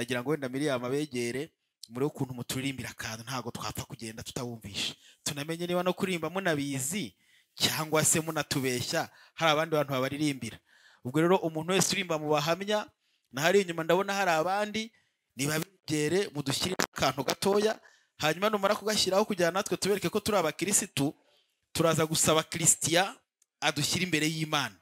nagira ngo wenda Miriam abegere muri ukuntu muturirimbira akantu ntago twapfa kugenda tutawumvisha, tunamenye niba no kuririmba munabizi cyangwa se munatubeshya hari abandi bantu babaririmbira. Ubwo rero umuntu wese urimba mu bahamya, na hari inyuma ndabona hari abandi, nibabegere mudushyire akantu gatoya, hanyuma numara kugashyiraho kugira natwe tubereke ko turi abakirisitu, turaza gusaba Christian adushyira imbere y'Imana.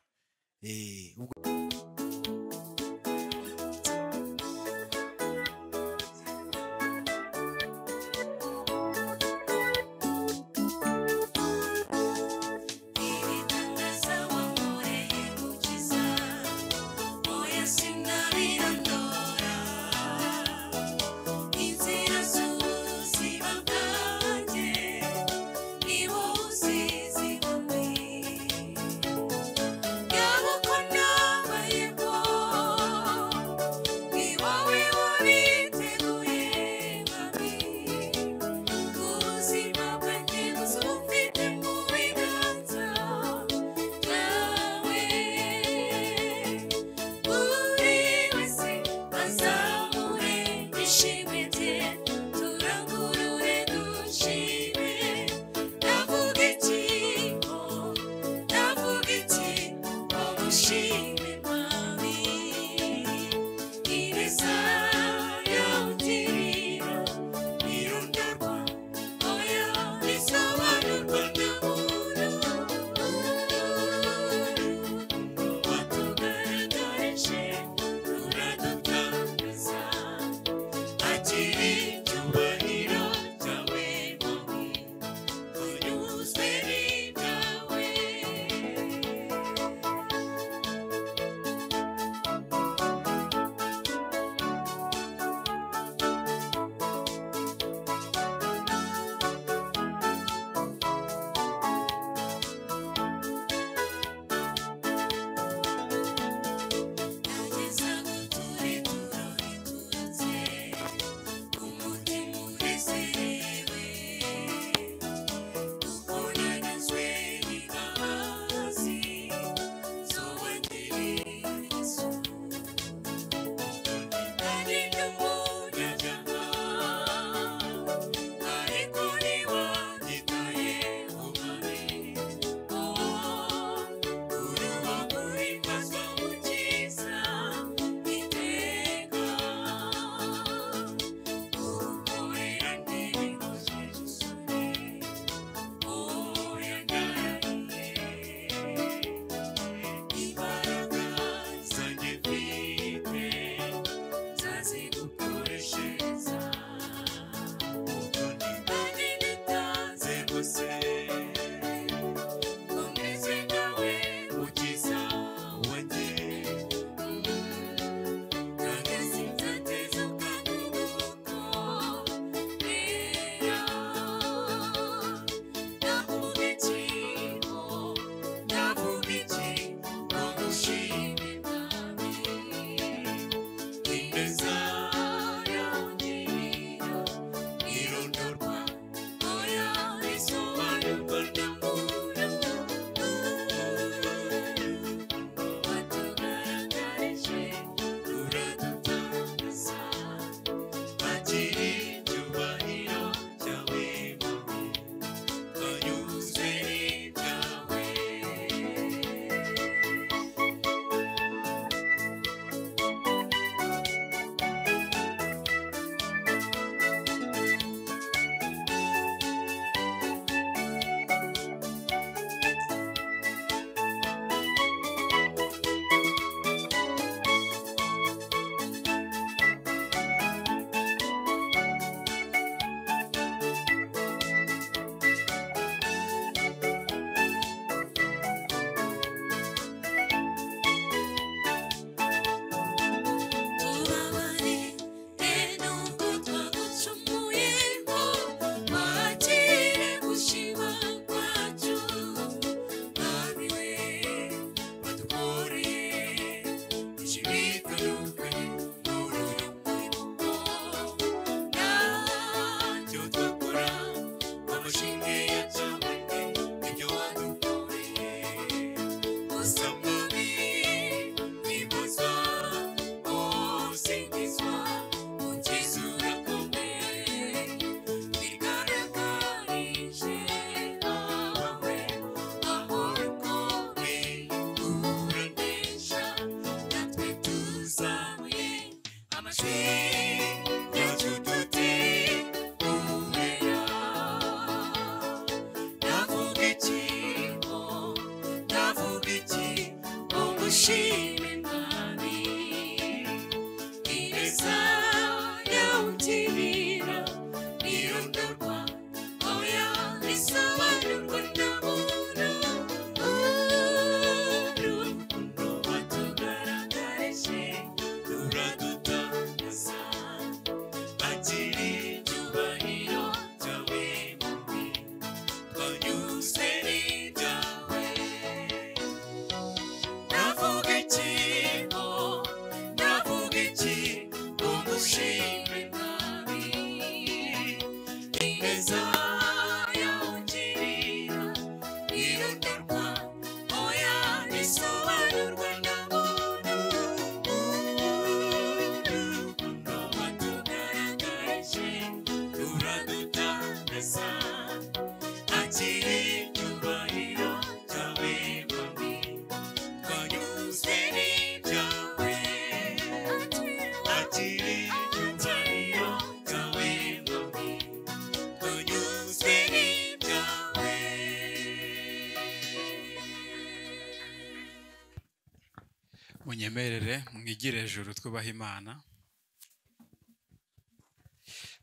munyemerere mwigire hejuru twubaha Imana.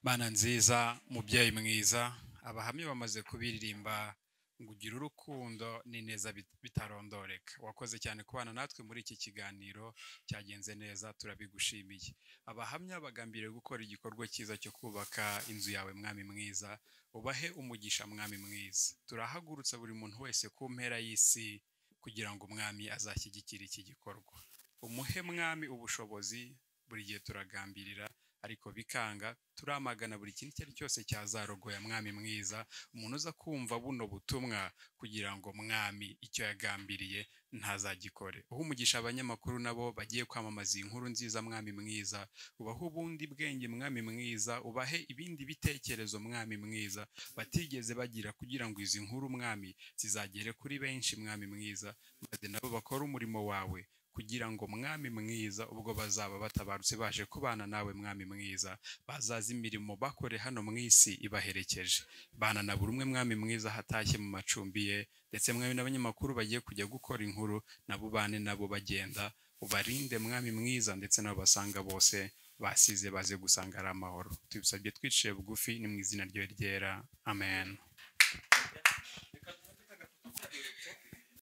Mana nziza, mubyeyi mwiza, abahamya bamaze kubiririmba ngo ugire urukundo n'ineza bitarondoreka. Wakoze cyane kubana natwe muri iki kiganiro, cyagenze neza, turabigushimiye. Abahamya bagambiriye gukora igikorwa cyiza cyo kubaka inzu yawe mwami mwiza, ubahe umugisha mwami mwiza. Turahagurutsa buri muntu wese ku mpera y'isi kugira ngo umwami azashyigikire iki gikorwa. Umuhe mwami ubushobozi, buri gihe turagambirira ariko bikanga, turamagana buri kintu cyari cyose cyazarogoya mwami mwiza. Umuntu uza kumva buno butumwa kugira ngo mwami icyo yagambiriye ntazagikore. Umugisha abanyamakuru nabo bagiye kwamamaza inkuru nziza mwami mwiza, ubahe ubundi bwenge mwami mwiza, ubahe ibindi bitekerezo mwami mwiza batigeze bagira, kugira ngo izi nkuru mwami zizagere kuri benshi mwami mwiza, maze nabo bakora umurimo wawe, kugira ngo mwami mwiza ubwo bazaba batabarutse baje kubana nawe mwami mwiza, bazaza imirimo bakore hano mu isi ibaherekeje. Bana na buri umwe mwami mwiza hatashye mu macumbi ye, ndetse mwami n'abanyamakuru bagiye kujya gukora inkuru nabo bane nabo bagenda, ubarinde mwami mwiza, ndetse nabo basanga bose basize baze gusanga ari amahoro. Tubisabye twiciye bugufi, ni mu izina ryawe ryera, amen.